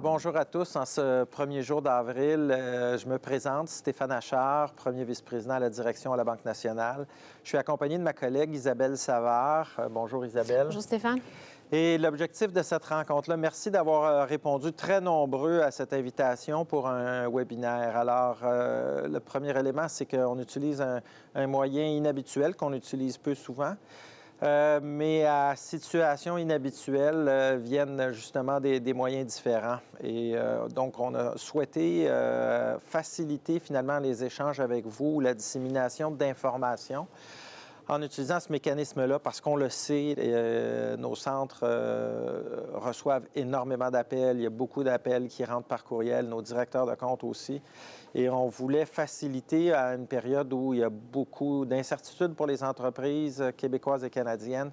bonjour à tous. En ce premier jour d'avril, je me présente, Stéphane Achard, premier vice-président à la direction à la Banque nationale. Je suis accompagné de ma collègue Isabelle Savard. Bonjour Isabelle. Bonjour Stéphane. Et l'objectif de cette rencontre-là, merci d'avoir répondu très nombreux à cette invitation pour un webinaire. Alors, le premier élément, c'est qu'on utilise un moyen inhabituel qu'on utilise peu souvent. Mais à situation inhabituelle viennent justement des moyens différents. Et donc, on a souhaité faciliter finalement les échanges avec vous, la dissémination d'informations en utilisant ce mécanisme-là, parce qu'on le sait, nos centres reçoivent énormément d'appels. Il y a beaucoup d'appels qui rentrent par courriel, nos directeurs de compte aussi. Et on voulait faciliter à une période où il y a beaucoup d'incertitudes pour les entreprises québécoises et canadiennes.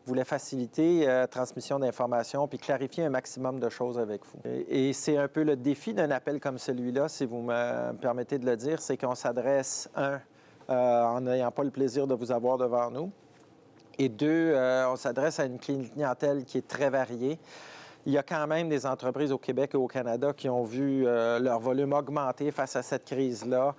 On voulait faciliter la transmission d'informations puis clarifier un maximum de choses avec vous. Et c'est un peu le défi d'un appel comme celui-là, si vous me permettez de le dire, c'est qu'on s'adresse, en n'ayant pas le plaisir de vous avoir devant nous, et deux, on s'adresse à une clientèle qui est très variée. Il y a quand même des entreprises au Québec et au Canada qui ont vu leur volume augmenter face à cette crise-là,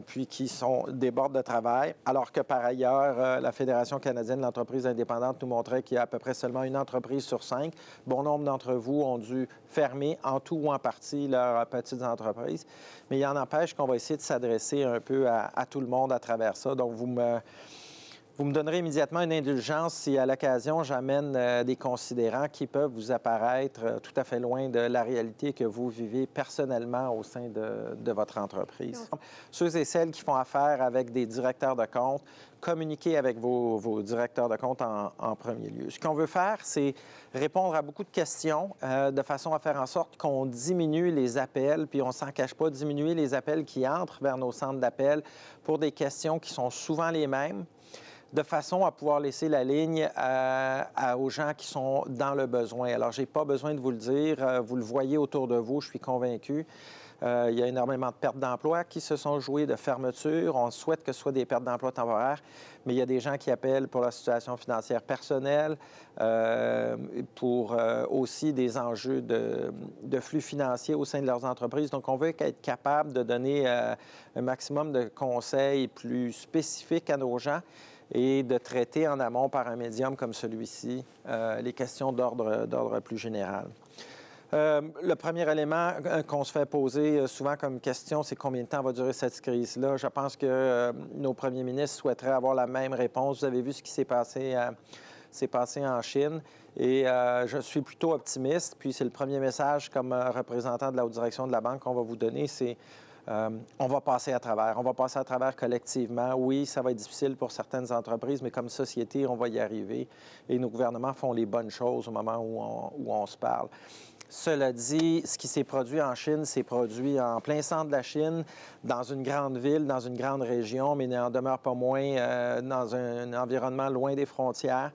puis qui débordent de travail, alors que par ailleurs, la Fédération canadienne de l'entreprise indépendante nous montrait qu'il y a à peu près seulement une entreprise sur 5. Bon nombre d'entre vous ont dû fermer en tout ou en partie leurs petites entreprises, mais il en empêche qu'on va essayer de s'adresser un peu à tout le monde à travers ça. Donc, vous me donnerez immédiatement une indulgence si, à l'occasion, j'amène des considérants qui peuvent vous apparaître tout à fait loin de la réalité que vous vivez personnellement au sein de votre entreprise. Ceux et celles qui font affaire avec des directeurs de compte, communiquez avec vos directeurs de compte en premier lieu. Ce qu'on veut faire, c'est répondre à beaucoup de questions de façon à faire en sorte qu'on diminue les appels, puis on ne s'en cache pas, diminuer les appels qui entrent vers nos centres d'appel pour des questions qui sont souvent les mêmes, de façon à pouvoir laisser la ligne aux gens qui sont dans le besoin. Alors, je n'ai pas besoin de vous le dire, vous le voyez autour de vous, je suis convaincu. Il y a énormément de pertes d'emplois qui se sont jouées, de fermetures. On souhaite que ce soit des pertes d'emplois temporaires, mais il y a des gens qui appellent pour la situation financière personnelle, pour aussi des enjeux de flux financiers au sein de leurs entreprises. Donc, on veut être capable de donner un maximum de conseils plus spécifiques à nos gens et de traiter en amont par un médium comme celui-ci les questions d'ordre plus général. Le premier élément qu'on se fait poser souvent comme question, c'est combien de temps va durer cette crise-là? Je pense que nos premiers ministres souhaiteraient avoir la même réponse. Vous avez vu ce qui s'est passé en Chine et je suis plutôt optimiste. Puis c'est le premier message comme représentant de la haute direction de la Banque qu'on va vous donner, c'est on va passer à travers. On va passer à travers collectivement. Oui, ça va être difficile pour certaines entreprises, mais comme société, on va y arriver. Et nos gouvernements font les bonnes choses au moment où on se parle. Cela dit, ce qui s'est produit en Chine s'est produit en plein centre de la Chine, dans une grande ville, dans une grande région, mais n'en demeure pas moins dans un environnement loin des frontières.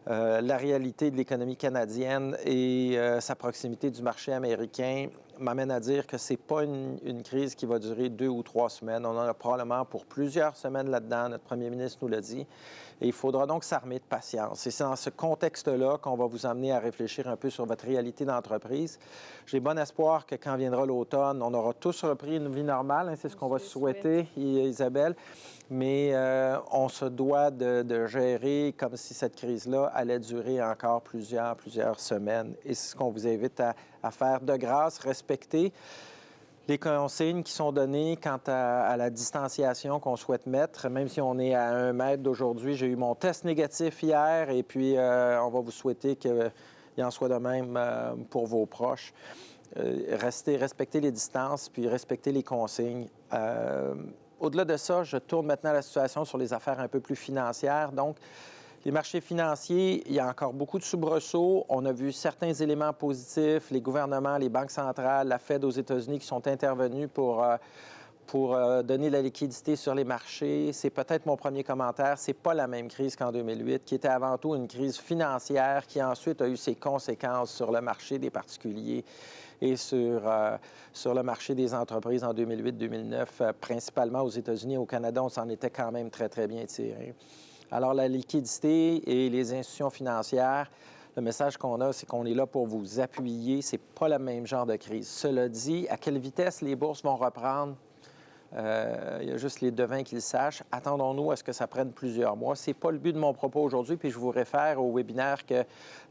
La réalité de l'économie canadienne et sa proximité du marché américain m'amène à dire que ce n'est pas une crise qui va durer 2 ou 3 semaines. On en a probablement pour plusieurs semaines là-dedans. Notre premier ministre nous l'a dit. Et il faudra donc s'armer de patience. Et c'est dans ce contexte-là qu'on va vous amener à réfléchir un peu sur votre réalité d'entreprise. J'ai bon espoir que quand viendra l'automne, on aura tous repris une vie normale. Hein, c'est ce qu'on va souhaiter, Isabelle. Mais on se doit de gérer comme si cette crise-là allait durer encore plusieurs semaines. Et c'est ce qu'on vous invite à faire de grâce, respecter les consignes qui sont données quant à la distanciation qu'on souhaite mettre, même si on est à 1 mètre d'aujourd'hui. J'ai eu mon test négatif hier et puis on va vous souhaiter qu'il en soit de même pour vos proches. Respecter les distances puis respecter les consignes. Au-delà de ça, je tourne maintenant la situation sur les affaires un peu plus financières. Donc, les marchés financiers, il y a encore beaucoup de soubresauts. On a vu certains éléments positifs, les gouvernements, les banques centrales, la Fed aux États-Unis qui sont intervenus pour donner la liquidité sur les marchés. C'est peut-être mon premier commentaire. Ce n'est pas la même crise qu'en 2008, qui était avant tout une crise financière qui ensuite a eu ses conséquences sur le marché des particuliers et sur le marché des entreprises en 2008-2009, principalement aux États-Unis et au Canada. On s'en était quand même très, très bien tiré. Alors, la liquidité et les institutions financières, Le message qu'on a, c'est qu'on est là pour vous appuyer. Ce n'est pas le même genre de crise. Cela dit, à quelle vitesse les bourses vont reprendre? Il y a juste les devins qui le sachent. Attendons-nous à ce que ça prenne plusieurs mois. Ce n'est pas le but de mon propos aujourd'hui, puis je vous réfère au webinaire que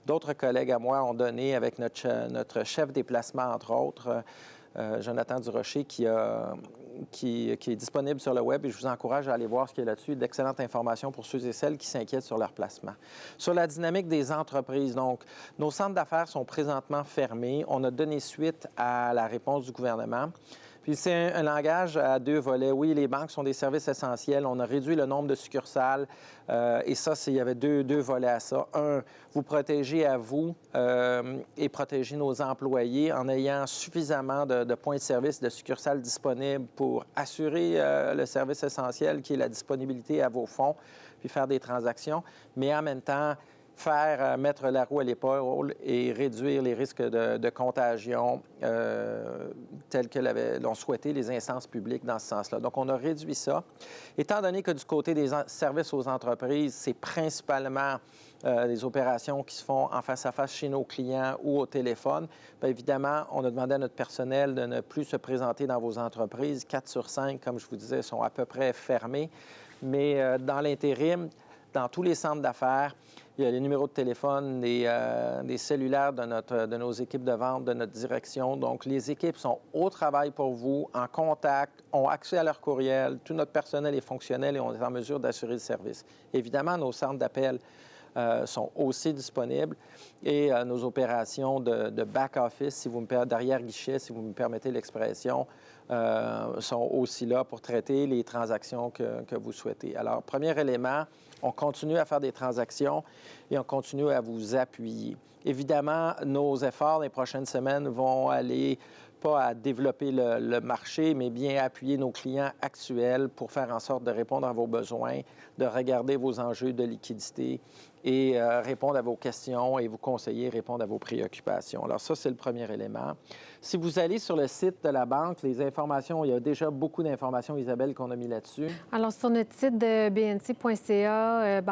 d'autres collègues à moi ont donné avec notre chef des placements, entre autres, Jonathan Durocher, qui est disponible sur le web, et je vous encourage à aller voir ce qu'il y a là-dessus. D'excellentes informations pour ceux et celles qui s'inquiètent sur leur placement. Sur la dynamique des entreprises, donc, nos centres d'affaires sont présentement fermés. On a donné suite à la réponse du gouvernement. Puis c'est un langage à deux volets. Oui, les banques sont des services essentiels. On a réduit le nombre de succursales. Et ça, il y avait deux volets à ça. Un, vous protéger à vous et protéger nos employés en ayant suffisamment de points de service, de succursales disponibles pour assurer le service essentiel qui est la disponibilité à vos fonds, puis faire des transactions. Mais en même temps, mettre la roue à l'épaule et réduire les risques de contagion tels que l'ont souhaité les instances publiques dans ce sens-là. Donc, on a réduit ça. Étant donné que du côté des services aux entreprises, c'est principalement des opérations qui se font en face-à-face chez nos clients ou au téléphone, bien évidemment, on a demandé à notre personnel de ne plus se présenter dans vos entreprises. 4 sur 5, comme je vous disais, sont à peu près fermés. Mais dans l'intérim, dans tous les centres d'affaires, il y a les numéros de téléphone, des cellulaires de nos équipes de vente, de notre direction. Donc, les équipes sont au travail pour vous, en contact, ont accès à leur courriel. Tout notre personnel est fonctionnel et on est en mesure d'assurer le service. Évidemment, nos centres d'appel sont aussi disponibles et nos opérations de back-office, d'arrière-guichet, si vous me permettez l'expression, sont aussi là pour traiter les transactions que vous souhaitez. Alors, premier élément, on continue à faire des transactions et on continue à vous appuyer. Évidemment, nos efforts dans les prochaines semaines vont aller pas à développer le marché, mais bien appuyer nos clients actuels pour faire en sorte de répondre à vos besoins, de regarder vos enjeux de liquidité et répondre à vos questions et vous conseiller, répondre à vos préoccupations. Alors ça, c'est le premier élément. Si vous allez sur le site de la banque, les informations, il y a déjà beaucoup d'informations, Isabelle, qu'on a mis là-dessus. Alors, sur notre site de bnc.ca,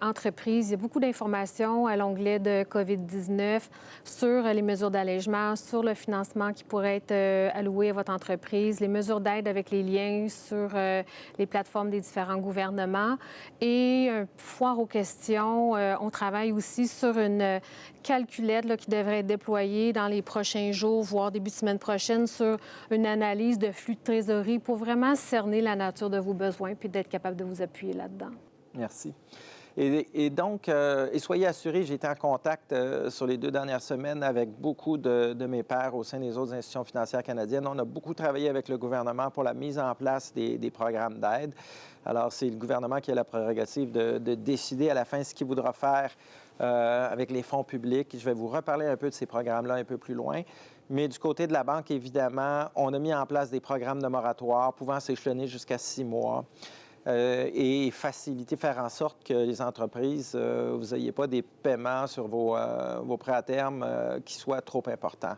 /entreprise, il y a beaucoup d'informations à l'onglet de COVID-19 sur les mesures d'allègement, sur le financement qui pourrait être alloué à votre entreprise, les mesures d'aide avec les liens sur les plateformes des différents gouvernements et foire aux questions. On travaille aussi sur une calculette là, qui devrait être déployée dans les prochains jours, voire début de semaine prochaine, sur une analyse de flux de trésorerie pour vraiment cerner la nature de vos besoins puis d'être capable de vous appuyer là-dedans. Merci. Et donc, soyez assurés, j'ai été en contact sur les 2 dernières semaines avec beaucoup de mes pairs au sein des autres institutions financières canadiennes. On a beaucoup travaillé avec le gouvernement pour la mise en place des programmes d'aide. Alors, c'est le gouvernement qui a la prérogative de décider à la fin ce qu'il voudra faire avec les fonds publics. Je vais vous reparler un peu de ces programmes-là un peu plus loin. Mais du côté de la banque, évidemment, on a mis en place des programmes de moratoire pouvant s'échelonner jusqu'à 6 mois. Et faire en sorte que les entreprises, vous n'ayez pas des paiements sur vos prêts à terme qui soient trop importants.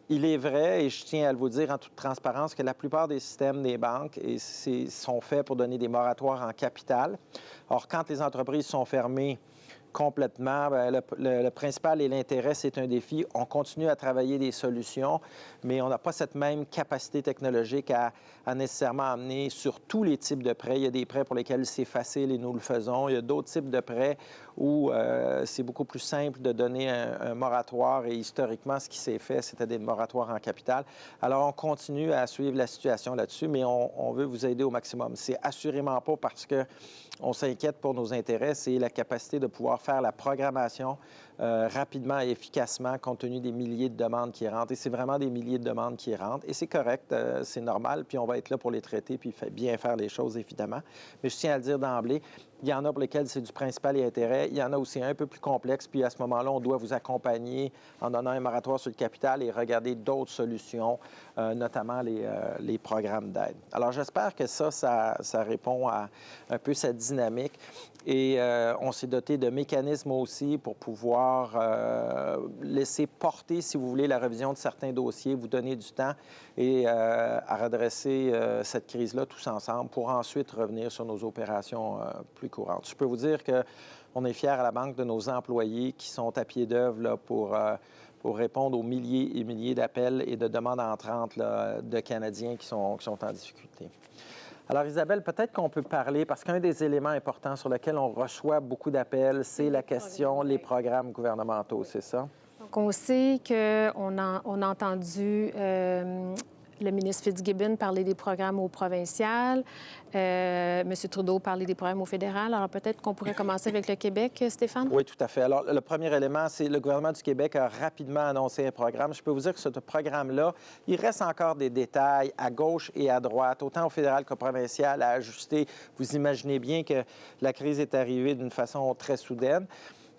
Il est vrai, et je tiens à vous dire en toute transparence, que la plupart des systèmes des banques sont faits pour donner des moratoires en capital. Or, quand les entreprises sont fermées complètement, bien, le principal et l'intérêt, c'est un défi. On continue à travailler des solutions, mais on n'a pas cette même capacité technologique à nécessairement amener sur tous les types de prêts. Il y a des prêts pour lesquels c'est facile et nous le faisons. Il y a d'autres types de prêts où c'est beaucoup plus simple de donner un moratoire et historiquement, ce qui s'est fait, c'était des moratoires en capital. Alors, on continue à suivre la situation là-dessus, mais on veut vous aider au maximum. C'est assurément pas parce que on s'inquiète pour nos intérêts, c'est la capacité de pouvoir faire la programmation rapidement et efficacement compte tenu des milliers de demandes qui rentrent. Et c'est vraiment des milliers de demandes qui rentrent. Et c'est correct, c'est normal, puis on va être là pour les traiter puis bien faire les choses, évidemment. Mais je tiens à le dire d'emblée, il y en a pour lesquels c'est du principal et intérêt. Il y en a aussi un peu plus complexe. Puis à ce moment-là, on doit vous accompagner en donnant un moratoire sur le capital et regarder d'autres solutions, notamment les programmes d'aide. Alors j'espère que ça répond à un peu cette dynamique. Et on s'est doté de mécanismes aussi pour pouvoir laisser porter, si vous voulez, la révision de certains dossiers, vous donner du temps et à redresser cette crise-là tous ensemble pour ensuite revenir sur nos opérations plus courantes. Je peux vous dire que On est fiers à la Banque de nos employés qui sont à pied d'œuvre là, pour répondre aux milliers et milliers d'appels et de demandes entrantes là, de Canadiens qui sont en difficulté. Alors, Isabelle, peut-être qu'on peut parler, parce qu'un des éléments importants sur lesquels on reçoit beaucoup d'appels, c'est la question, les programmes gouvernementaux, c'est ça? Donc, on sait qu'on a entendu le ministre Fitzgibbon parler des programmes au provincial, M. Trudeau parler des programmes au fédéral. Alors, peut-être qu'on pourrait commencer avec le Québec, Stéphane? Oui, tout à fait. Alors, le premier élément, c'est le gouvernement du Québec a rapidement annoncé un programme. Je peux vous dire que ce programme-là, il reste encore des détails à gauche et à droite, autant au fédéral qu'au provincial, à ajuster. Vous imaginez bien que la crise est arrivée d'une façon très soudaine.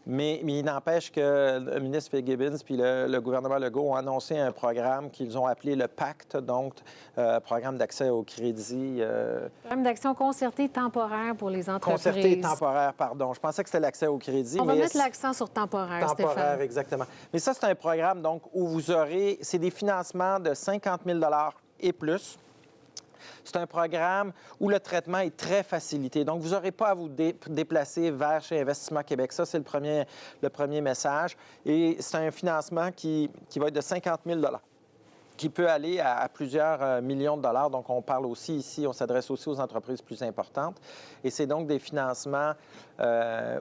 Mais il n'empêche que le ministre Fitzgibbon puis le gouvernement Legault ont annoncé un programme qu'ils ont appelé le PACT, donc programme d'accès au crédit. Programme d'action concerté temporaire pour les entreprises. Concerté temporaire, pardon. Je pensais que c'était l'accès au crédit. On va mettre l'accent sur temporaire, temporaire, Stéphane. Exactement. Mais ça, c'est un programme donc où vous aurez, c'est des financements de 50 000 et plus. C'est un programme où le traitement est très facilité. Donc, vous n'aurez pas à vous déplacer vers chez Investissement Québec. Ça, c'est le premier message. Et c'est un financement qui va être de 50 000 qui peut aller à plusieurs millions de dollars. Donc, on parle aussi ici, on s'adresse aussi aux entreprises plus importantes. Et c'est donc des financements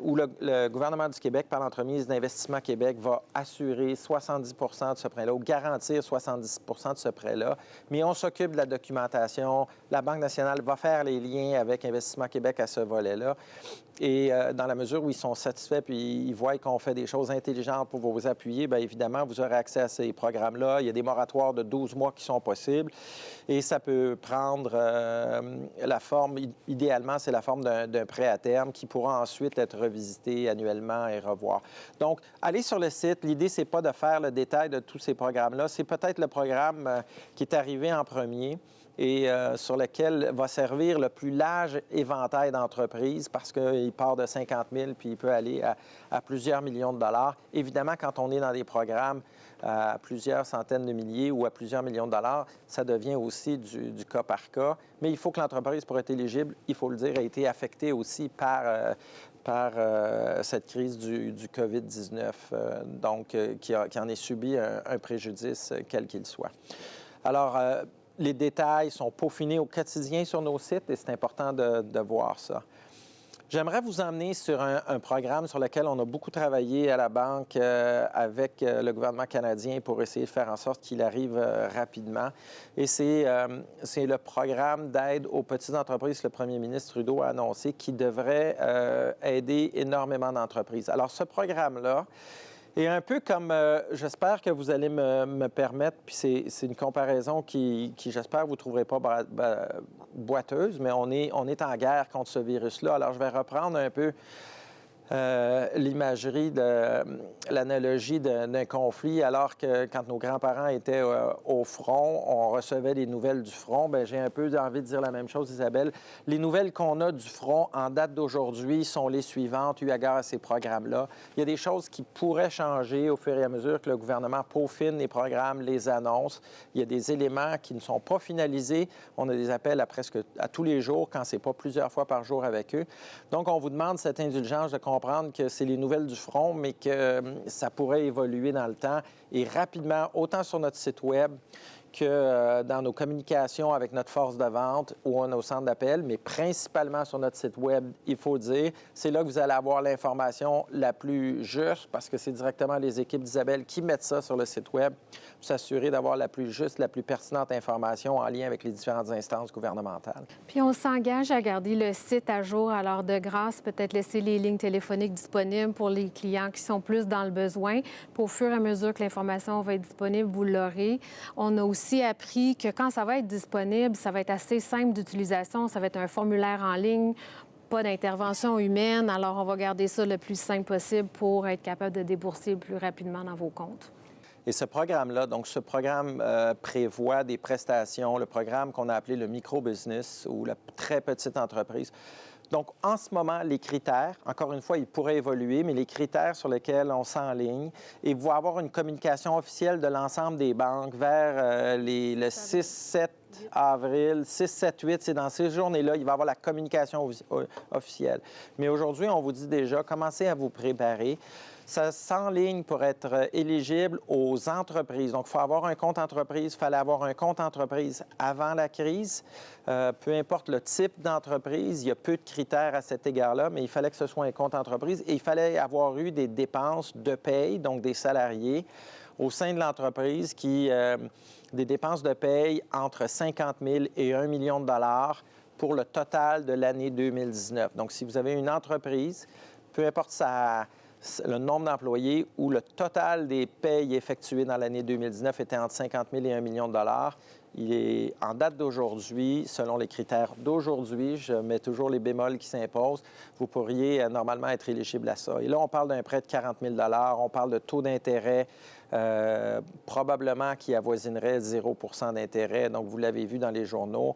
où le gouvernement du Québec, par l'entremise d'Investissement Québec, va assurer 70 de ce prêt-là ou garantir 70 de ce prêt-là. Mais on s'occupe de la documentation. La Banque nationale va faire les liens avec Investissement Québec à ce volet-là. Et dans la mesure où ils sont satisfaits puis ils voient qu'on fait des choses intelligentes pour vous appuyer, bien évidemment, vous aurez accès à ces programmes-là. Il y a des moratoires de 12 mois qui sont possibles et ça peut prendre la forme, idéalement, c'est la forme d'un prêt à terme qui pourra ensuite être revisité annuellement et revoir. Donc, allez sur le site. L'idée, c'est pas de faire le détail de tous ces programmes-là. C'est peut-être le programme qui est arrivé en premier et sur lequel va servir le plus large éventail d'entreprises parce qu'il part de 50 000 puis il peut aller à plusieurs millions de dollars. Évidemment, quand on est dans des programmes à plusieurs centaines de milliers ou à plusieurs millions de dollars, ça devient aussi du cas par cas. Mais il faut que l'entreprise, pour être éligible, il faut le dire, ait été affectée aussi par cette crise du COVID-19, donc qui en est subi un préjudice, quel qu'il soit. Alors, les détails sont peaufinés au quotidien sur nos sites et c'est important de voir ça. J'aimerais vous emmener sur un programme sur lequel on a beaucoup travaillé à la Banque avec le gouvernement canadien pour essayer de faire en sorte qu'il arrive rapidement. Et c'est le programme d'aide aux petites entreprises que le premier ministre Trudeau a annoncé qui devrait aider énormément d'entreprises. Alors, ce programme-là, et un peu comme, j'espère que vous allez me permettre, puis c'est une comparaison qui j'espère, vous ne trouverez pas boiteuse, mais on est en guerre contre ce virus-là. Alors, je vais reprendre un peu l'imagerie de l'analogie d'un conflit, alors que quand nos grands-parents étaient au front, on recevait les nouvelles du front. Bien, j'ai un peu envie de dire la même chose, Isabelle. Les nouvelles qu'on a du front en date d'aujourd'hui sont les suivantes, eu égard à ces programmes-là. Il y a des choses qui pourraient changer au fur et à mesure que le gouvernement peaufine les programmes, les annonce. Il y a des éléments qui ne sont pas finalisés. On a des appels presque à tous les jours, quand ce n'est pas plusieurs fois par jour avec eux. Donc, on vous demande cette indulgence de comprendre que c'est les nouvelles du front, mais que ça pourrait évoluer dans le temps et rapidement, autant sur notre site Web que dans nos communications avec notre force de vente ou nos centres d'appel, mais principalement sur notre site Web, il faut dire. C'est là que vous allez avoir l'information la plus juste parce que c'est directement les équipes d'Isabelle qui mettent ça sur le site Web pour s'assurer d'avoir la plus juste, la plus pertinente information en lien avec les différentes instances gouvernementales. Puis on s'engage à garder le site à jour. Alors, de grâce, peut-être laisser les lignes téléphoniques disponibles pour les clients qui sont plus dans le besoin. Puis au fur et à mesure que l'information va être disponible, vous l'aurez. On a aussi appris que quand ça va être disponible, ça va être assez simple d'utilisation. Ça va être un formulaire en ligne, pas d'intervention humaine. Alors, on va garder ça le plus simple possible pour être capable de débourser plus rapidement dans vos comptes. Et ce programme-là, donc ce programme prévoit des prestations, le programme qu'on a appelé le micro-business ou la très petite entreprise. Donc, en ce moment, les critères, encore une fois, ils pourraient évoluer, mais les critères sur lesquels on s'enligne, et vous avoir une communication officielle de l'ensemble des banques vers le 6, 7, avril, 6, 7, 8, c'est dans ces journées-là, il va y avoir la communication officielle. Mais aujourd'hui, on vous dit déjà, commencez à vous préparer. Ça s'enligne pour être éligible aux entreprises. Donc, il faut avoir un compte entreprise. Il fallait avoir un compte entreprise avant la crise. Peu importe le type d'entreprise, il y a peu de critères à cet égard-là, mais il fallait que ce soit un compte entreprise et il fallait avoir eu des dépenses de paye, donc des salariés, au sein de l'entreprise des dépenses de paye entre 50 000 et 1 million de dollars pour le total de l'année 2019. Donc, si vous avez une entreprise, peu importe le nombre d'employés ou le total des payes effectuées dans l'année 2019 était entre 50 000 et 1 million de dollars. Il est en date d'aujourd'hui, selon les critères d'aujourd'hui, je mets toujours les bémols qui s'imposent, vous pourriez normalement être éligible à ça. Et là, on parle d'un prêt de 40 000 on parle de taux d'intérêt probablement qui avoisinerait 0 d'intérêt. Donc, vous l'avez vu dans les journaux,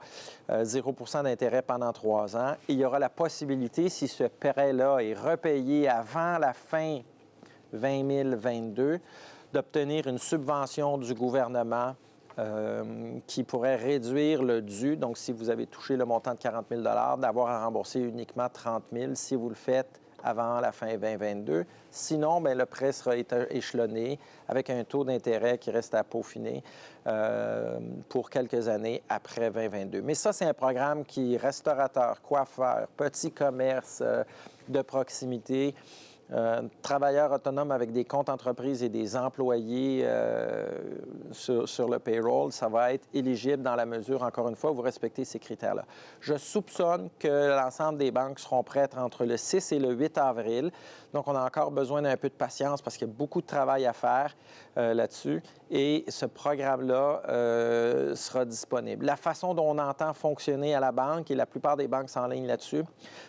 0 d'intérêt pendant 3 ans. Et il y aura la possibilité, si ce prêt-là est repayé avant la fin 2022, d'obtenir une subvention du gouvernement qui pourrait réduire le dû. Donc, si vous avez touché le montant de 40 000 d'avoir à rembourser uniquement 30 000 si vous le faites avant la fin 2022. Sinon, bien, le prêt sera échelonné avec un taux d'intérêt qui reste à peaufiner pour quelques années après 2022. Mais ça, c'est un programme qui est restaurateur, coiffeur, petit commerce de proximité, travailleurs autonomes avec des comptes entreprises et des employés sur le payroll, ça va être éligible dans la mesure, encore une fois, où vous respectez ces critères-là. Je soupçonne que l'ensemble des banques seront prêtes entre le 6 et le 8 avril. Donc, on a encore besoin d'un peu de patience parce qu'il y a beaucoup de travail à faire là-dessus. Et ce programme-là sera disponible. La façon dont on entend fonctionner à la banque, et la plupart des banques s'enlignent là-dessus,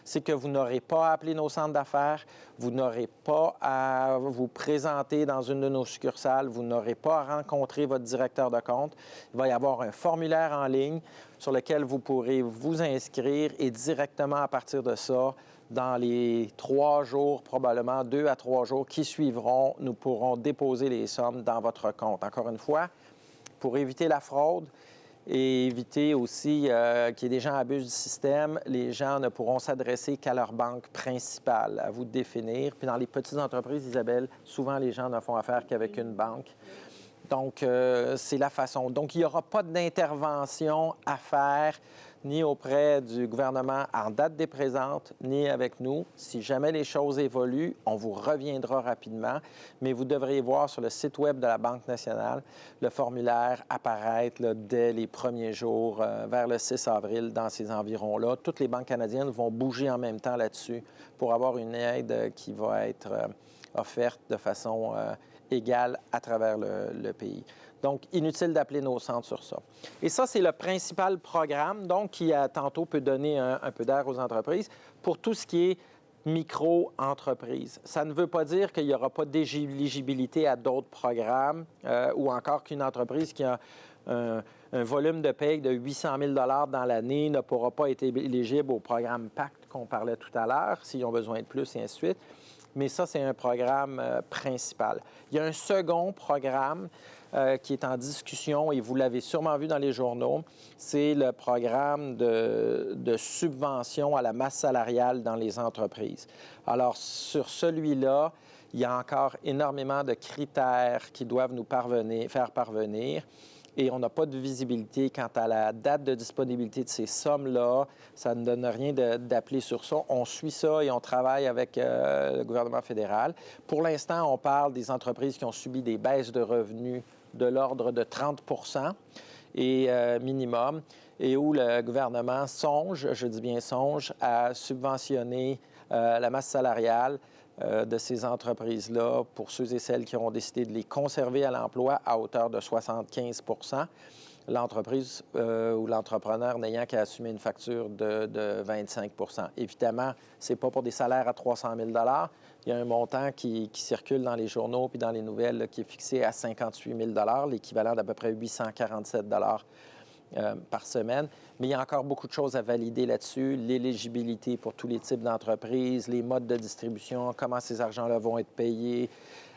c'est que vous n'aurez pas à appeler nos centres d'affaires, vous n'aurez pas à vous présenter dans une de nos succursales, vous n'aurez pas à rencontrer votre directeur de compte. Il va y avoir un formulaire en ligne sur lequel vous pourrez vous inscrire et directement à partir de ça, dans les 3 jours, probablement 2 à 3 jours qui suivront, nous pourrons déposer les sommes dans votre compte. Encore une fois, pour éviter la fraude et éviter aussi qu'il y ait des gens qui abusent du système, les gens ne pourront s'adresser qu'à leur banque principale, à vous de définir. Puis dans les petites entreprises, Isabelle, souvent les gens ne font affaire qu'avec une banque. Donc, c'est la façon. Donc, il n'y aura pas d'intervention à faire ni auprès du gouvernement en date des présentes, ni avec nous. Si jamais les choses évoluent, on vous reviendra rapidement, mais vous devriez voir sur le site Web de la Banque nationale le formulaire apparaître là, dès les premiers jours, vers le 6 avril, dans ces environs-là. Toutes les banques canadiennes vont bouger en même temps là-dessus pour avoir une aide qui va être offerte de façon égale à travers le pays. Donc, inutile d'appeler nos centres sur ça. Et ça, c'est le principal programme, donc, qui, tantôt, peut donner un peu d'air aux entreprises pour tout ce qui est micro-entreprise. Ça ne veut pas dire qu'il n'y aura pas d'éligibilité à d'autres programmes ou encore qu'une entreprise qui a un volume de paye de 800 000 dans l'année ne pourra pas être éligible au programme PACT qu'on parlait tout à l'heure, s'ils ont besoin de plus, et ainsi de suite. Mais ça, c'est un programme principal. Il y a un second programme qui est en discussion, et vous l'avez sûrement vu dans les journaux, c'est le programme de subvention à la masse salariale dans les entreprises. Alors, sur celui-là, il y a encore énormément de critères qui doivent nous faire parvenir. Et on n'a pas de visibilité quant à la date de disponibilité de ces sommes-là. Ça ne donne rien d'appeler sur ça. On suit ça et on travaille avec le gouvernement fédéral. Pour l'instant, on parle des entreprises qui ont subi des baisses de revenus de l'ordre de 30 et minimum, et où le gouvernement songe, je dis bien songe, à subventionner la masse salariale de ces entreprises-là pour ceux et celles qui auront décidé de les conserver à l'emploi à hauteur de 75 l'entreprise ou l'entrepreneur n'ayant qu'à assumer une facture de 25 Évidemment, ce n'est pas pour des salaires à 300 000 Il y a un montant qui circule dans les journaux puis dans les nouvelles là, qui est fixé à 58 000 l'équivalent d'à peu près 847 par semaine. Mais il y a encore beaucoup de choses à valider là-dessus. L'éligibilité pour tous les types d'entreprises, les modes de distribution, comment ces argents-là vont être payés.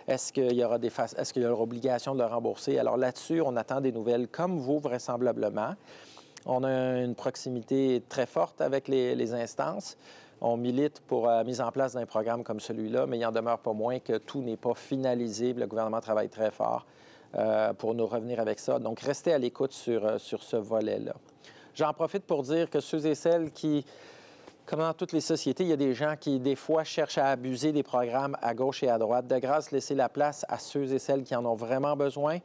Est-ce qu'il y aura obligation de le rembourser? Alors là-dessus, on attend des nouvelles comme vous, vraisemblablement. On a une proximité très forte avec les instances. On milite pour la mise en place d'un programme comme celui-là, mais il n'en demeure pas moins que tout n'est pas finalisé. Le gouvernement travaille très fort pour nous revenir avec ça. Donc, restez à l'écoute sur ce volet-là. J'en profite pour dire que ceux et celles qui, comme dans toutes les sociétés, il y a des gens qui, des fois, cherchent à abuser des programmes à gauche et à droite. De grâce, laissez la place à ceux et celles qui en ont vraiment besoin.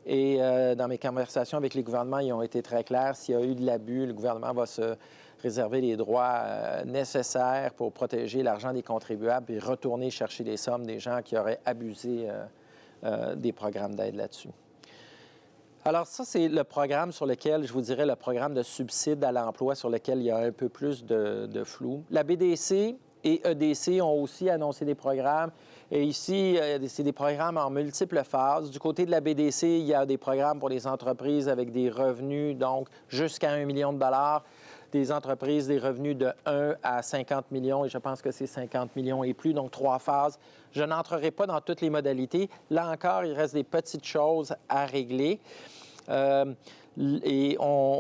Et dans mes conversations avec les gouvernements, ils ont été très clairs. S'il y a eu de l'abus, le gouvernement va se réserver les droits nécessaires pour protéger l'argent des contribuables et retourner chercher les sommes des gens qui auraient abusé des programmes d'aide là-dessus. Alors ça, c'est le programme sur lequel, je vous dirais, le programme de subside à l'emploi sur lequel il y a un peu plus de flou. La BDC et EDC ont aussi annoncé des programmes. Et ici, c'est des programmes en multiples phases. Du côté de la BDC, il y a des programmes pour les entreprises avec des revenus, donc jusqu'à 1 million de dollars. Des entreprises, des revenus de 1 à 50 millions, et je pense que c'est 50 millions et plus, donc 3 phases. Je n'entrerai pas dans toutes les modalités. Là encore, il reste des petites choses à régler. Et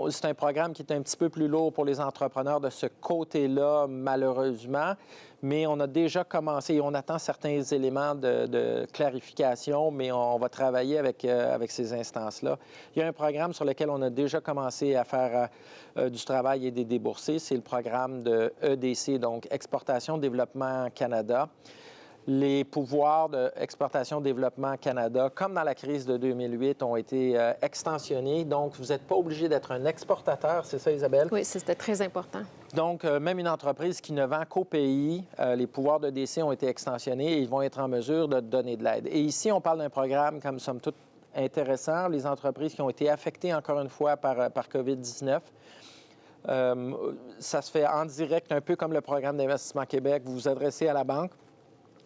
c'est un programme qui est un petit peu plus lourd pour les entrepreneurs de ce côté-là, malheureusement. Mais on a déjà commencé et on attend certains éléments de clarification, mais on va travailler avec ces instances-là. Il y a un programme sur lequel on a déjà commencé à faire du travail et des déboursés. C'est le programme de EDC, donc Exportation Développement Canada. Les pouvoirs d'Exportation-Développement Canada, comme dans la crise de 2008, ont été extensionnés. Donc, vous n'êtes pas obligé d'être un exportateur, c'est ça, Isabelle? Oui, c'était très important. Donc, même une entreprise qui ne vend qu'au pays, les pouvoirs de DC ont été extensionnés et ils vont être en mesure de donner de l'aide. Et ici, on parle d'un programme, comme somme toute, intéressant. Les entreprises qui ont été affectées, encore une fois, par COVID-19. Ça se fait en direct, un peu comme le programme d'Investissement Québec. Vous vous adressez à la banque.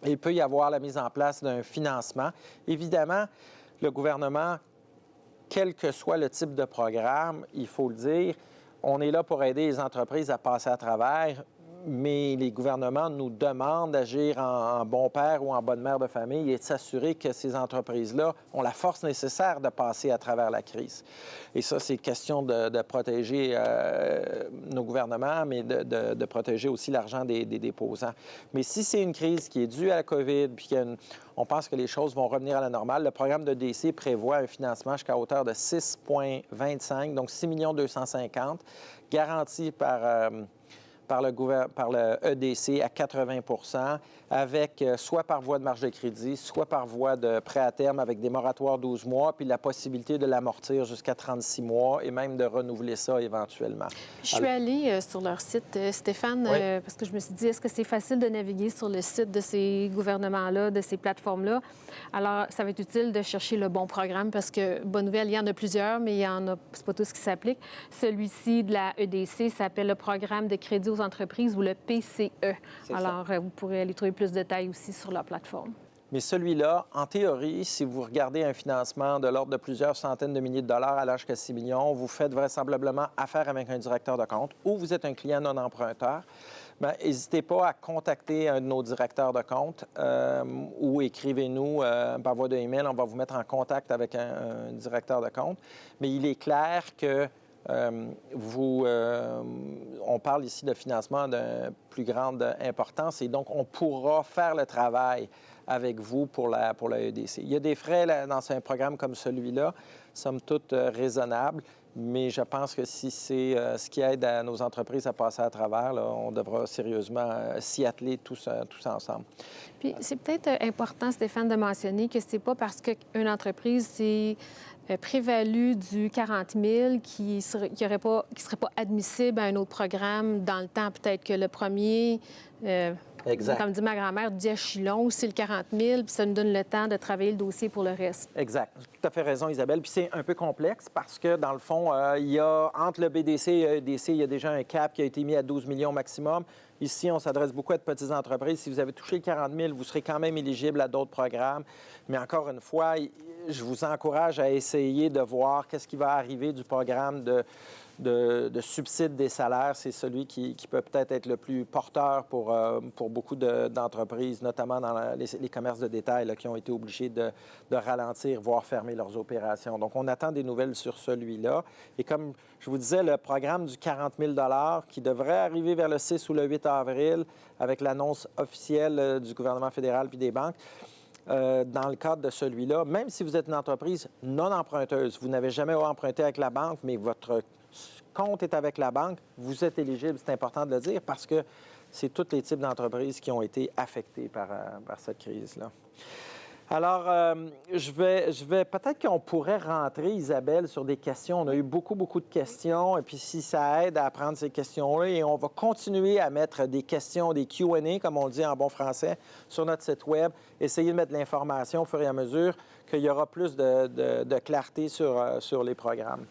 Il peut y avoir la mise en place d'un financement. Évidemment, le gouvernement, quel que soit le type de programme, il faut le dire, on est là pour aider les entreprises à passer à travers, mais les gouvernements nous demandent d'agir en bon père ou en bonne mère de famille et de s'assurer que ces entreprises-là ont la force nécessaire de passer à travers la crise. Et ça, c'est question de protéger nos gouvernements, mais de protéger aussi l'argent des déposants. Mais si c'est une crise qui est due à la COVID, puis on pense que les choses vont revenir à la normale, le programme de DC prévoit un financement jusqu'à hauteur de 6,25, donc 6 250 000, garanti par le EDC à 80 % avec soit par voie de marge de crédit, soit par voie de prêt à terme avec des moratoires 12 mois, puis la possibilité de l'amortir jusqu'à 36 mois et même de renouveler ça éventuellement. Je suis allée sur leur site, Stéphane, oui. parce que je me suis dit, est-ce que c'est facile de naviguer sur le site de ces gouvernements-là, de ces plateformes-là? Alors, ça va être utile de chercher le bon programme parce que, bonne nouvelle, il y en a plusieurs, mais il y en a, c'est pas tous qui s'appliquent. Celui-ci de la EDC s'appelle le Programme de crédit aux entreprises ou le PCE. Alors, vous pourrez aller trouver plus de détails aussi sur leur plateforme. Mais celui-là, en théorie, si vous regardez un financement de l'ordre de plusieurs centaines de milliers de dollars allant jusqu'à 6 millions, vous faites vraisemblablement affaire avec un directeur de compte ou vous êtes un client non emprunteur. N'hésitez pas à contacter un de nos directeurs de compte ou écrivez-nous par voie de email. On va vous mettre en contact avec un directeur de compte. Mais il est clair que on parle ici de financement de plus grande importance et donc on pourra faire le travail avec vous pour la EDC. Il y a des frais dans un programme comme celui-là, somme toute raisonnables, mais je pense que si c'est ce qui aide à nos entreprises à passer à travers, là, on devra sérieusement s'y atteler tous ensemble. Puis c'est peut-être important, Stéphane, de mentionner que c'est pas parce qu'une entreprise s'est prévalue du 40 000 qui ne serait pas admissible à un autre programme dans le temps. Peut-être que le premier, exact. Comme dit ma grand-mère, dit à Chilon, c'est le 40 000, puis ça nous donne le temps de travailler le dossier pour le reste. Exact. Tout à fait raison, Isabelle. Puis c'est un peu complexe parce que, dans le fond, il y a, entre le BDC et l'EDC, il y a déjà un cap qui a été mis à 12 millions maximum. Ici, on s'adresse beaucoup à de petites entreprises. Si vous avez touché le 40 000, vous serez quand même éligible à d'autres programmes. Mais encore une fois, je vous encourage à essayer de voir qu'est-ce qui va arriver du programme de subside des salaires, c'est celui qui peut peut-être être le plus porteur pour beaucoup d'entreprises, notamment dans les commerces de détail là, qui ont été obligés de ralentir, voire fermer leurs opérations. Donc, on attend des nouvelles sur celui-là. Et comme je vous disais, le programme du 40 000 qui devrait arriver vers le 6 ou le 8 avril avec l'annonce officielle du gouvernement fédéral puis des banques, dans le cadre de celui-là, même si vous êtes une entreprise non emprunteuse, vous n'avez jamais emprunté avec la banque, mais votre compte est avec la banque, vous êtes éligible, c'est important de le dire, parce que c'est tous les types d'entreprises qui ont été affectés par cette crise-là. Alors, je vais peut-être qu'on pourrait rentrer, Isabelle, sur des questions. On a eu beaucoup de questions, et puis si ça aide à prendre ces questions-là, et on va continuer à mettre des questions, des Q&A, comme on dit en bon français, sur notre site Web, essayer de mettre de l'information au fur et à mesure qu'il y aura plus de clarté sur les programmes.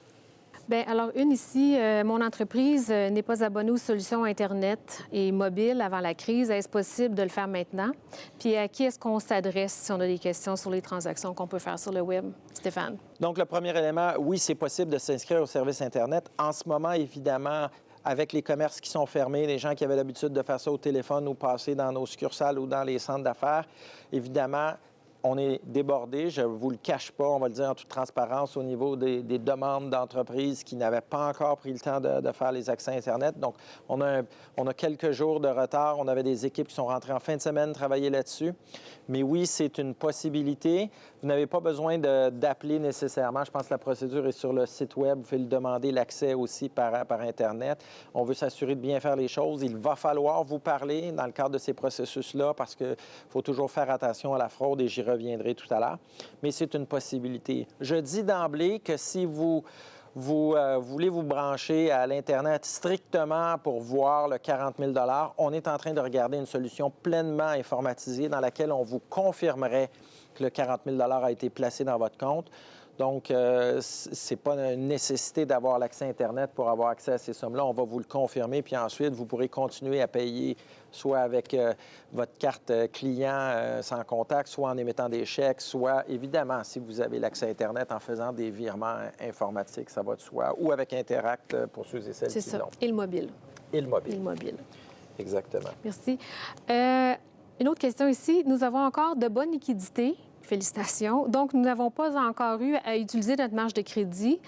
Bien, alors, ici, mon entreprise n'est pas abonnée aux solutions Internet et mobile avant la crise. Est-ce possible de le faire maintenant? Puis à qui est-ce qu'on s'adresse si on a des questions sur les transactions qu'on peut faire sur le web? Stéphane? Donc, le premier élément, oui, c'est possible de s'inscrire au service Internet. En ce moment, évidemment, avec les commerces qui sont fermés, les gens qui avaient l'habitude de faire ça au téléphone ou passer dans nos succursales ou dans les centres d'affaires, évidemment, on est débordé, je ne vous le cache pas, on va le dire en toute transparence, au niveau des demandes d'entreprises qui n'avaient pas encore pris le temps de faire les accès Internet. Donc, on a quelques jours de retard. On avait des équipes qui sont rentrées en fin de semaine travailler là-dessus. Mais oui, c'est une possibilité. Vous n'avez pas besoin d'appeler nécessairement. Je pense que la procédure est sur le site Web. Vous pouvez le demander, l'accès aussi par Internet. On veut s'assurer de bien faire les choses. Il va falloir vous parler dans le cadre de ces processus-là parce qu'il faut toujours faire attention à la fraude et j'y reviendrai tout à l'heure. Mais c'est une possibilité. Je dis d'emblée que si vous voulez vous brancher à l'Internet strictement pour voir le 40 000 on est en train de regarder une solution pleinement informatisée dans laquelle on vous confirmerait que le 40 000 a été placé dans votre compte. Donc, ce n'est pas une nécessité d'avoir l'accès Internet pour avoir accès à ces sommes-là. On va vous le confirmer, puis ensuite, vous pourrez continuer à payer soit avec votre carte client sans contact, soit en émettant des chèques, soit, évidemment, si vous avez l'accès Internet en faisant des virements informatiques, ça va de soi, ou avec Interact pour ceux et celles qui l'ont. Et le mobile. Et le mobile. Et le mobile. Exactement. Merci. Une autre question ici. Nous avons encore de bonnes liquidités. Félicitations. Donc, nous n'avons pas encore eu à utiliser notre marge de crédit.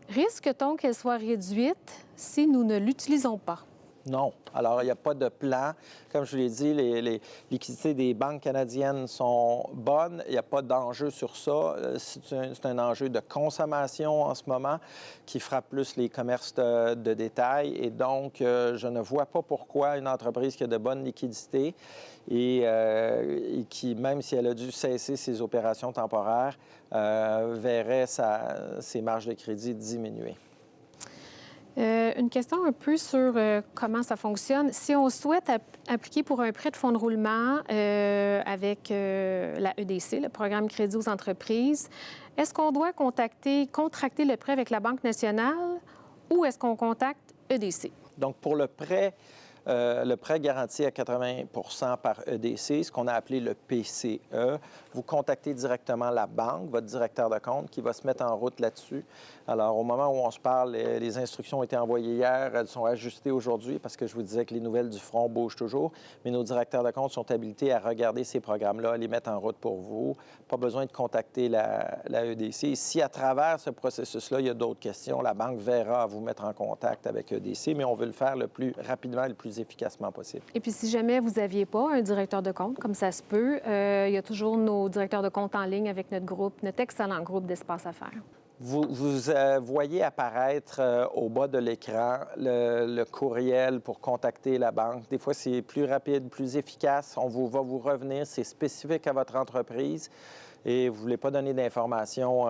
Risque-t-on qu'elle soit réduite si nous ne l'utilisons pas? Non. Alors, il n'y a pas de plan. Comme je vous l'ai dit, les liquidités des banques canadiennes sont bonnes. Il n'y a pas d'enjeu sur ça. C'est un enjeu de consommation en ce moment qui frappe plus les commerces de détail. Et donc, je ne vois pas pourquoi une entreprise qui a de bonnes liquidités et qui, même si elle a dû cesser ses opérations temporaires, verrait ses marges de crédit diminuer. Une question un peu sur comment ça fonctionne. Si on souhaite appliquer pour un prêt de fonds de roulement avec la EDC, le programme Crédit aux entreprises, est-ce qu'on doit contracter le prêt avec la Banque nationale ou est-ce qu'on contacte EDC? Donc, pour le prêt garanti à 80 par EDC, ce qu'on a appelé le PCE. Vous contactez directement la banque, votre directeur de compte, qui va se mettre en route là-dessus. Alors, au moment où on se parle, les instructions ont été envoyées hier, elles sont ajustées aujourd'hui parce que je vous disais que les nouvelles du front bougent toujours, mais nos directeurs de compte sont habilités à regarder ces programmes-là, à les mettre en route pour vous. Pas besoin de contacter la EDC. Et si à travers ce processus-là, il y a d'autres questions, la banque verra à vous mettre en contact avec EDC, mais on veut le faire le plus rapidement et le plus efficacement possible. Et puis, si jamais vous n'aviez pas un directeur de compte, comme ça se peut, il y a toujours nos directeurs de compte en ligne avec notre excellent groupe d'Espace Affaires. Vous voyez apparaître au bas de l'écran le courriel pour contacter la banque. Des fois, c'est plus rapide, plus efficace. On va vous revenir. C'est spécifique à votre entreprise et vous ne voulez pas donner d'informations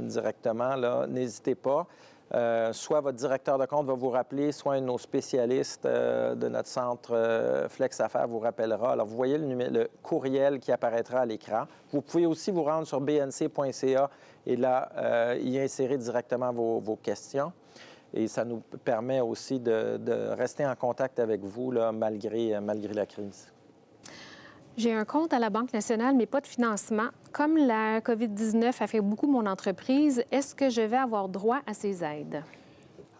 directement, là, n'hésitez pas. Soit votre directeur de compte va vous rappeler, soit un de nos spécialistes de notre centre Flex Affaires vous rappellera. Alors, vous voyez le courriel qui apparaîtra à l'écran. Vous pouvez aussi vous rendre sur bnc.ca et là, y insérer directement vos questions. Et ça nous permet aussi de rester en contact avec vous là, malgré la crise. J'ai un compte à la Banque nationale, mais pas de financement. Comme la COVID-19 affecte beaucoup mon entreprise, est-ce que je vais avoir droit à ces aides?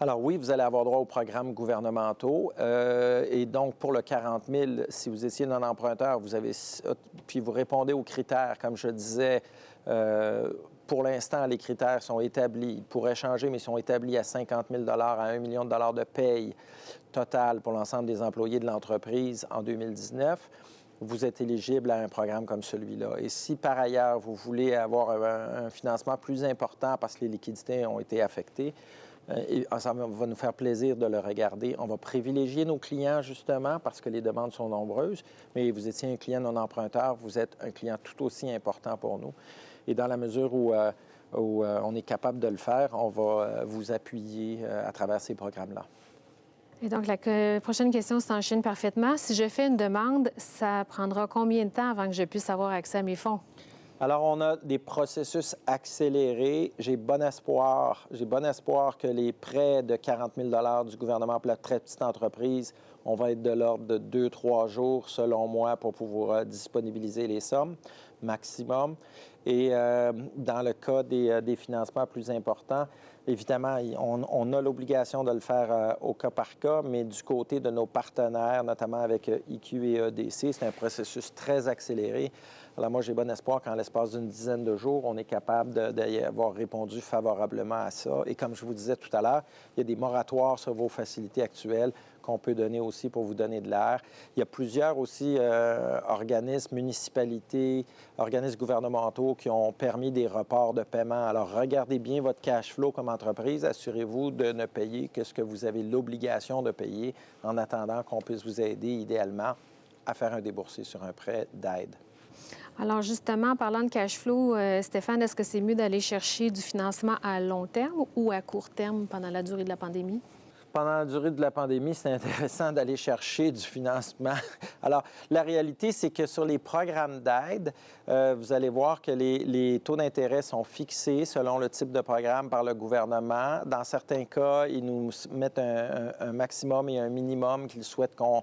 Alors oui, vous allez avoir droit aux programmes gouvernementaux. Et donc, pour le 40 000, si vous étiez non-emprunteur, puis vous répondez aux critères, comme je disais, pour l'instant, les critères sont établis. Ils pourraient changer, mais ils sont établis à 50 000 à 1 million de dollars de paye totale pour l'ensemble des employés de l'entreprise en 2019. Vous êtes éligible à un programme comme celui-là. Et si, par ailleurs, vous voulez avoir un financement plus important parce que les liquidités ont été affectées, ça va nous faire plaisir de le regarder. On va privilégier nos clients, justement, parce que les demandes sont nombreuses. Mais vous étiez un client non emprunteur, vous êtes un client tout aussi important pour nous. Et dans la mesure où on est capable de le faire, on va vous appuyer à travers ces programmes-là. Et donc, la prochaine question s'enchaîne parfaitement. Si je fais une demande, ça prendra combien de temps avant que je puisse avoir accès à mes fonds? Alors, on a des processus accélérés. J'ai bon espoir que les prêts de 40 000 du gouvernement pour la très petite entreprise, on va être de l'ordre de 2-3 jours, selon moi, pour pouvoir disponibiliser les sommes maximum. Et dans le cas des financements plus importants, évidemment, on a l'obligation de le faire au cas par cas, mais du côté de nos partenaires, notamment avec IQ et EDC, c'est un processus très accéléré. Alors moi, j'ai bon espoir qu'en l'espace d'une dizaine de jours, on est capable d'y avoir répondu favorablement à ça. Et comme je vous disais tout à l'heure, il y a des moratoires sur vos facilités actuelles qu'on peut donner aussi pour vous donner de l'air. Il y a plusieurs aussi organismes, municipalités, organismes gouvernementaux qui ont permis des reports de paiement. Alors, regardez bien votre cash flow comme entreprise. Assurez-vous de ne payer que ce que vous avez l'obligation de payer en attendant qu'on puisse vous aider idéalement à faire un déboursé sur un prêt d'aide. Alors justement, en parlant de cash flow, Stéphane, est-ce que c'est mieux d'aller chercher du financement à long terme ou à court terme pendant la durée de la pandémie? Pendant la durée de la pandémie, c'est intéressant d'aller chercher du financement. Alors, la réalité, c'est que sur les programmes d'aide, vous allez voir que les taux d'intérêt sont fixés selon le type de programme par le gouvernement. Dans certains cas, ils nous mettent un maximum et un minimum qu'ils souhaitent qu'on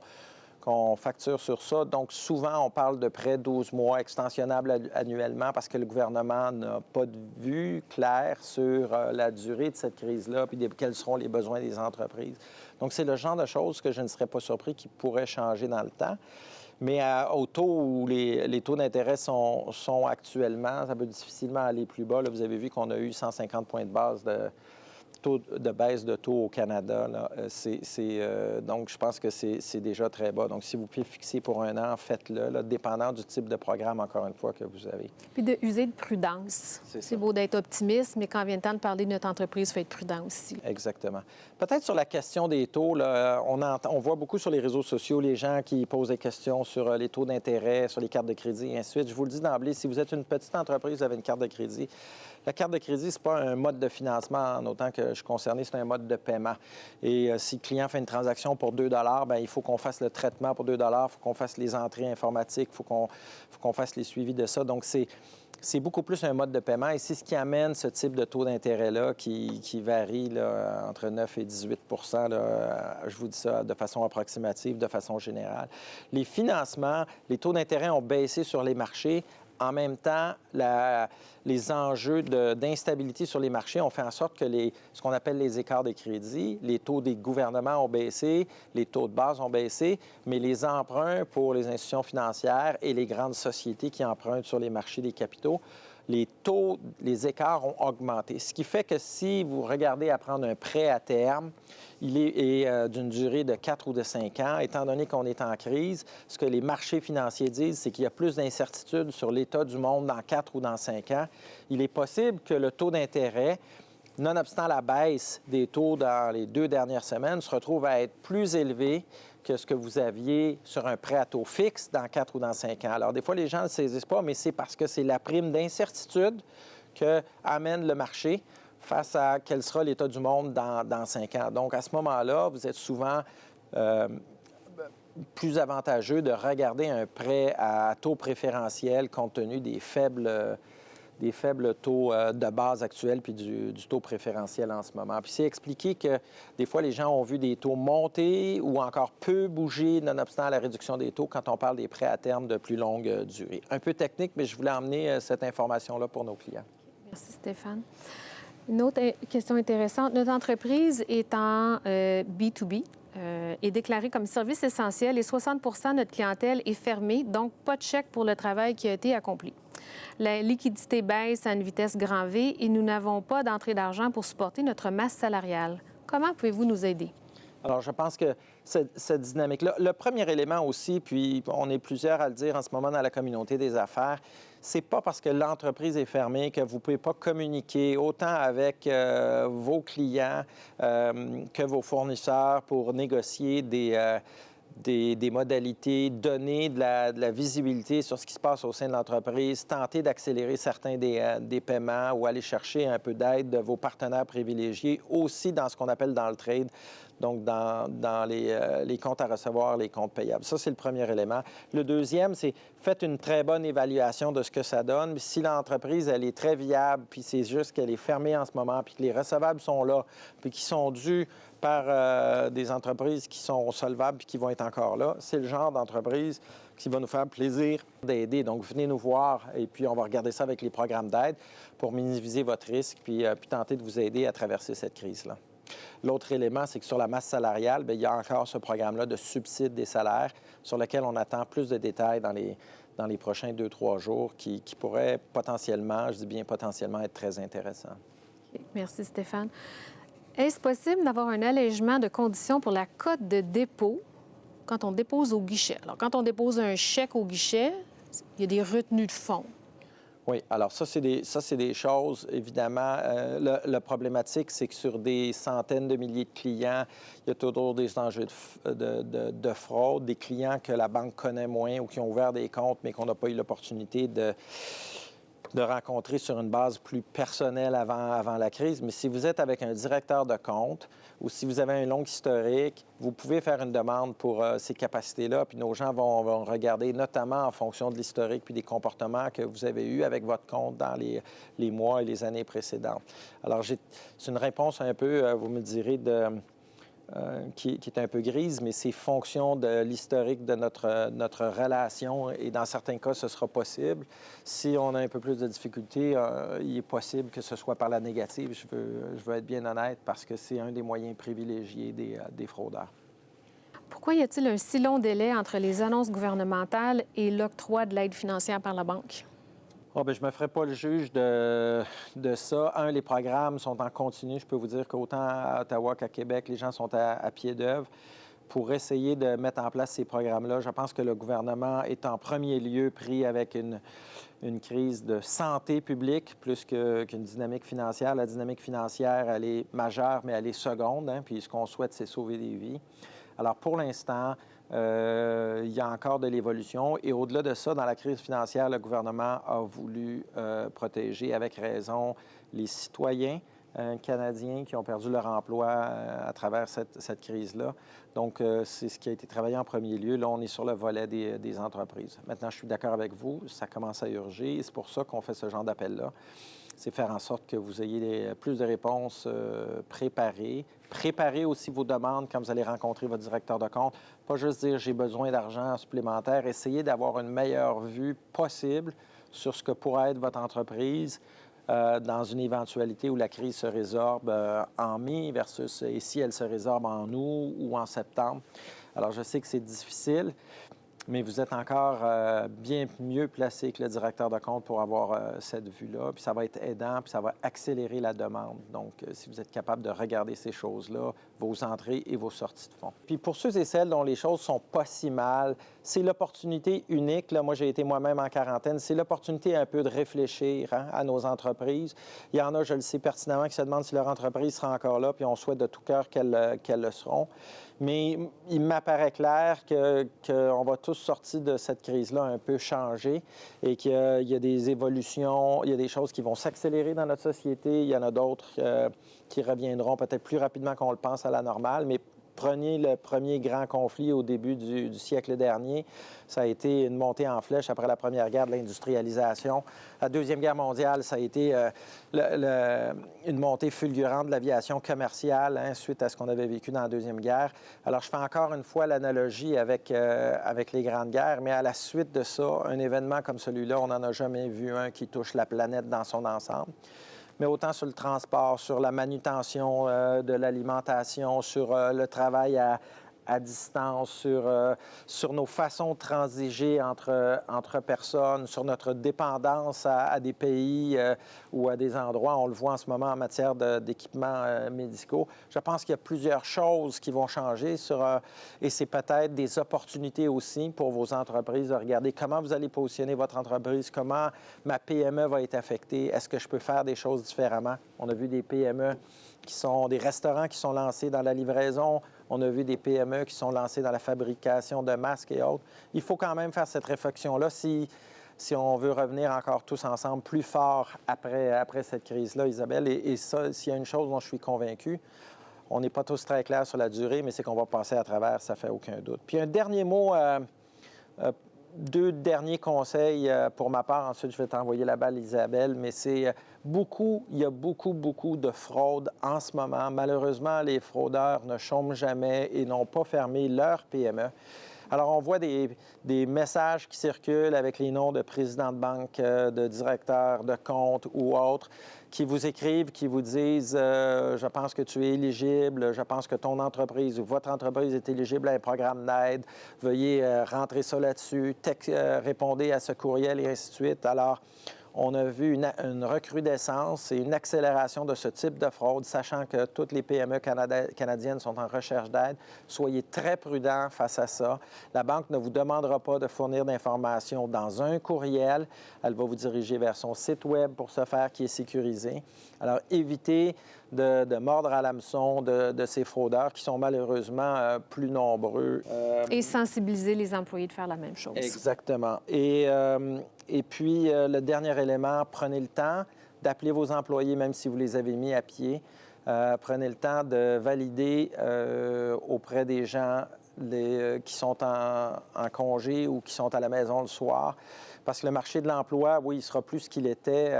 facture sur ça. Donc, souvent, on parle de prêts 12 mois extensionnables annuellement parce que le gouvernement n'a pas de vue claire sur la durée de cette crise-là puis quels seront les besoins des entreprises. Donc, c'est le genre de choses que je ne serais pas surpris qui pourraient changer dans le temps. Mais au taux où les taux d'intérêt sont actuellement, ça peut difficilement aller plus bas. Là, vous avez vu qu'on a eu 150 points de base de baisse de taux au Canada. Là. Donc, je pense que c'est déjà très bas. Donc, si vous pouvez fixer pour un an, faites-le, là, dépendant du type de programme, encore une fois, que vous avez. Puis de user de prudence. C'est beau d'être optimiste, mais quand vient le temps de parler de notre entreprise, il faut être prudent aussi. Exactement. Peut-être sur la question des taux, là, on voit beaucoup sur les réseaux sociaux les gens qui posent des questions sur les taux d'intérêt, sur les cartes de crédit et ainsi de suite. Je vous le dis d'emblée, si vous êtes une petite entreprise, vous avez une carte de crédit. La carte de crédit, ce n'est pas un mode de financement en autant que je suis concerné, c'est un mode de paiement. Et si le client fait une transaction pour 2 bien, il faut qu'on fasse le traitement pour 2 il faut qu'on fasse les entrées informatiques, il faut qu'on fasse les suivis de ça. Donc, c'est beaucoup plus un mode de paiement et c'est ce qui amène ce type de taux d'intérêt-là qui varie là, entre 9 et 18 là, je vous dis ça de façon approximative, de façon générale. Les financements, les taux d'intérêt ont baissé sur les marchés. En même temps, les enjeux d'instabilité sur les marchés ont fait en sorte que ce qu'on appelle les écarts de crédit, les taux des gouvernements ont baissé, les taux de base ont baissé, mais les emprunts pour les institutions financières et les grandes sociétés qui empruntent sur les marchés des capitaux, les écarts ont augmenté. Ce qui fait que si vous regardez à prendre un prêt à terme, il est d'une durée de 4 ou de 5 ans. Étant donné qu'on est en crise, ce que les marchés financiers disent, c'est qu'il y a plus d'incertitudes sur l'état du monde dans 4 ou dans 5 ans. Il est possible que le taux d'intérêt, nonobstant la baisse des taux dans les 2 dernières semaines, se retrouve à être plus élevé que ce que vous aviez sur un prêt à taux fixe dans 4 ou dans 5 ans. Alors, des fois, les gens ne saisissent pas, mais c'est parce que c'est la prime d'incertitude que amène le marché face à quel sera l'état du monde dans 5 ans. Donc, à ce moment-là, vous êtes souvent plus avantageux de regarder un prêt à taux préférentiel compte tenu des faibles taux de base actuels puis du taux préférentiel en ce moment. Puis c'est expliqué que des fois, les gens ont vu des taux monter ou encore peu bouger nonobstant la réduction des taux quand on parle des prêts à terme de plus longue durée. Un peu technique, mais je voulais emmener cette information-là pour nos clients. Merci, Stéphane. Une autre question intéressante. Notre entreprise est en B2B, est déclarée comme service essentiel et 60 de notre clientèle est fermée, donc pas de chèque pour le travail qui a été accompli. La liquidité baisse à une vitesse grand V et nous n'avons pas d'entrée d'argent pour supporter notre masse salariale. Comment pouvez-vous nous aider? Alors, je pense que cette dynamique-là, le premier élément aussi, puis on est plusieurs à le dire en ce moment dans la communauté des affaires, c'est pas parce que l'entreprise est fermée que vous ne pouvez pas communiquer autant avec vos clients que vos fournisseurs pour négocier des modalités, donner de la visibilité sur ce qui se passe au sein de l'entreprise, tenter d'accélérer certains des paiements ou aller chercher un peu d'aide de vos partenaires privilégiés, aussi dans ce qu'on appelle dans le trade, donc dans les comptes à recevoir, les comptes payables. Ça, c'est le premier élément. Le deuxième, c'est faites une très bonne évaluation de ce que ça donne. Si l'entreprise, elle est très viable, puis c'est juste qu'elle est fermée en ce moment, puis que les recevables sont là, puis qui sont dus par des entreprises qui sont solvables puis qui vont être encore là. C'est le genre d'entreprise qui va nous faire plaisir d'aider. Donc, venez nous voir et puis on va regarder ça avec les programmes d'aide pour minimiser votre risque puis tenter de vous aider à traverser cette crise-là. L'autre élément, c'est que sur la masse salariale, bien, il y a encore ce programme-là de subside des salaires sur lequel on attend plus de détails dans les prochains 2-3 jours qui pourraient potentiellement, je dis bien potentiellement, être très intéressants. Okay. Merci, Stéphane. Est-ce possible d'avoir un allègement de conditions pour la cote de dépôt quand on dépose au guichet? Alors, quand on dépose un chèque au guichet, il y a des retenues de fonds. Oui, alors ça, c'est des choses, évidemment. La problématique, c'est que sur des centaines de milliers de clients, il y a toujours des enjeux de fraude, des clients que la banque connaît moins ou qui ont ouvert des comptes, mais qu'on n'a pas eu l'opportunité de rencontrer sur une base plus personnelle avant la crise. Mais si vous êtes avec un directeur de compte ou si vous avez un long historique, vous pouvez faire une demande pour ces capacités-là, puis nos gens vont regarder, notamment en fonction de l'historique puis des comportements que vous avez eus avec votre compte dans les mois et les années précédentes. Alors, c'est une réponse un peu, vous me direz, qui est un peu grise, mais c'est fonction de l'historique de notre relation et dans certains cas, ce sera possible. Si on a un peu plus de difficultés, il est possible que ce soit par la négative. Je veux être bien honnête parce que c'est un des moyens privilégiés des fraudeurs. Pourquoi y a-t-il un si long délai entre les annonces gouvernementales et l'octroi de l'aide financière par la banque? Oh, bien, je ne me ferai pas le juge de ça. Les programmes sont en continu. Je peux vous dire qu'autant à Ottawa qu'à Québec, les gens sont à pied d'œuvre pour essayer de mettre en place ces programmes-là. Je pense que le gouvernement est en premier lieu pris avec une crise de santé publique plus qu'une dynamique financière. La dynamique financière, elle est majeure, mais elle est seconde, hein, puis ce qu'on souhaite, c'est sauver des vies. Alors, pour l'instant, il y a encore de l'évolution. Et au-delà de ça, dans la crise financière, le gouvernement a voulu protéger avec raison les citoyens canadiens qui ont perdu leur emploi à travers cette crise-là. Donc, c'est ce qui a été travaillé en premier lieu. Là, on est sur le volet des entreprises. Maintenant, je suis d'accord avec vous, ça commence à urger et c'est pour ça qu'on fait ce genre d'appel-là. C'est faire en sorte que vous ayez plus de réponses préparées. Préparez aussi vos demandes quand vous allez rencontrer votre directeur de compte. Pas juste dire « j'ai besoin d'argent supplémentaire ». Essayez d'avoir une meilleure vue possible sur ce que pourrait être votre entreprise dans une éventualité où la crise se résorbe en mai versus et si elle se résorbe en août ou en septembre. Alors, je sais que c'est difficile, mais vous êtes encore bien mieux placé que le directeur de compte pour avoir cette vue-là. Puis ça va être aidant, puis ça va accélérer la demande. Donc, si vous êtes capable de regarder ces choses-là, vos entrées et vos sorties de fonds. Puis pour ceux et celles dont les choses sont pas si mal, c'est l'opportunité unique. Là, moi, j'ai été moi-même en quarantaine. C'est l'opportunité un peu de réfléchir à nos entreprises. Il y en a, je le sais pertinemment, qui se demandent si leur entreprise sera encore là, puis on souhaite de tout cœur qu'elles le seront. Mais il m'apparaît clair qu'on va tous sortir de cette crise-là un peu changés et qu'il y a des évolutions, il y a des choses qui vont s'accélérer dans notre société. Il y en a d'autres qui reviendront peut-être plus rapidement qu'on le pense à la normale, mais prenez le premier grand conflit au début du siècle dernier. Ça a été une montée en flèche après la Première Guerre de l'industrialisation. La Deuxième Guerre mondiale, ça a été une montée fulgurante de l'aviation commerciale suite à ce qu'on avait vécu dans la Deuxième Guerre. Alors, je fais encore une fois l'analogie avec les grandes guerres, mais à la suite de ça, un événement comme celui-là, on n'en a jamais vu un qui touche la planète dans son ensemble. mais autant sur le transport, sur la manutention de l'alimentation, sur le travail à distance, sur nos façons de transiger entre personnes, sur notre dépendance à des pays ou à des endroits. On le voit en ce moment en matière d'équipements médicaux. Je pense qu'il y a plusieurs choses qui vont changer et c'est peut-être des opportunités aussi pour vos entreprises de regarder comment vous allez positionner votre entreprise, comment ma PME va être affectée, est-ce que je peux faire des choses différemment? On a vu des PME qui sont des restaurants qui sont lancés dans la livraison. On a vu des PME qui sont lancés dans la fabrication de masques et autres. Il faut quand même faire cette réflexion-là si on veut revenir encore tous ensemble plus fort après cette crise-là, Isabelle. Et ça, s'il y a une chose dont je suis convaincu, on n'est pas tous très clairs sur la durée, mais c'est qu'on va passer à travers, ça fait aucun doute. Puis un dernier mot, deux derniers conseils pour ma part. Ensuite, je vais t'envoyer la balle, Isabelle, mais il y a beaucoup de fraudes en ce moment. Malheureusement, les fraudeurs ne chôment jamais et n'ont pas fermé leur PME. Alors, on voit des messages qui circulent avec les noms de présidents de banque, de directeurs de compte ou autres, qui vous écrivent, qui vous disent je pense que tu es éligible, je pense que ton entreprise ou votre entreprise est éligible à un programme d'aide, veuillez rentrer ça là-dessus, répondez à ce courriel et ainsi de suite. Alors, on a vu une recrudescence et une accélération de ce type de fraude, sachant que toutes les PME canadiennes sont en recherche d'aide. Soyez très prudents face à ça. La banque ne vous demandera pas de fournir d'informations dans un courriel. Elle va vous diriger vers son site Web pour ce faire qui est sécurisé. Alors, évitez de mordre à l'hameçon de ces fraudeurs qui sont malheureusement plus nombreux. Et sensibiliser les employés de faire la même chose. Exactement. Et puis, le dernier élément, prenez le temps d'appeler vos employés, même si vous les avez mis à pied. Prenez le temps de valider auprès des gens qui sont en congé ou qui sont à la maison le soir. Parce que le marché de l'emploi, oui, il sera plus ce qu'il était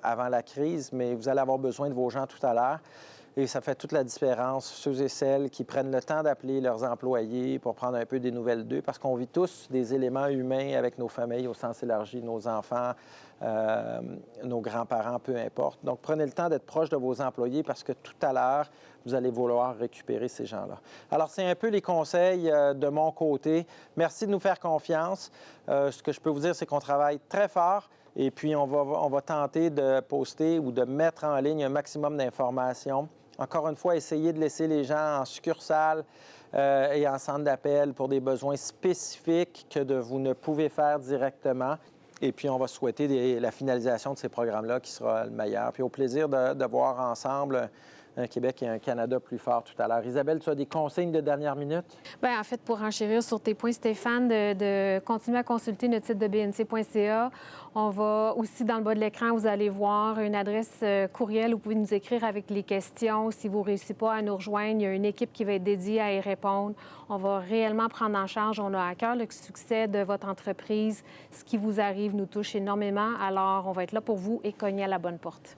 avant la crise, mais vous allez avoir besoin de vos gens tout à l'heure. Et ça fait toute la différence, ceux et celles qui prennent le temps d'appeler leurs employés pour prendre un peu des nouvelles d'eux, parce qu'on vit tous des éléments humains avec nos familles au sens élargi, nos enfants, nos grands-parents, peu importe. Donc, prenez le temps d'être proche de vos employés parce que tout à l'heure, vous allez vouloir récupérer ces gens-là. Alors, c'est un peu les conseils de mon côté. Merci de nous faire confiance. Ce que je peux vous dire, c'est qu'on travaille très fort. Et puis, on va tenter de poster ou de mettre en ligne un maximum d'informations. Encore une fois, essayez de laisser les gens en succursale et en centre d'appel pour des besoins spécifiques que vous ne pouvez faire directement. Et puis, on va souhaiter la finalisation de ces programmes-là qui sera le meilleur. Puis, au plaisir de voir ensemble un Québec et un Canada plus fort tout à l'heure. Isabelle, tu as des consignes de dernière minute? Bien, en fait, pour enchérir sur tes points, Stéphane, de continuer à consulter notre site de bnc.ca. On va aussi, dans le bas de l'écran, vous allez voir une adresse courriel où vous pouvez nous écrire avec les questions. Si vous ne réussissez pas à nous rejoindre, il y a une équipe qui va être dédiée à y répondre. On va réellement prendre en charge. On a à cœur le succès de votre entreprise. Ce qui vous arrive nous touche énormément. Alors, on va être là pour vous et cogner à la bonne porte.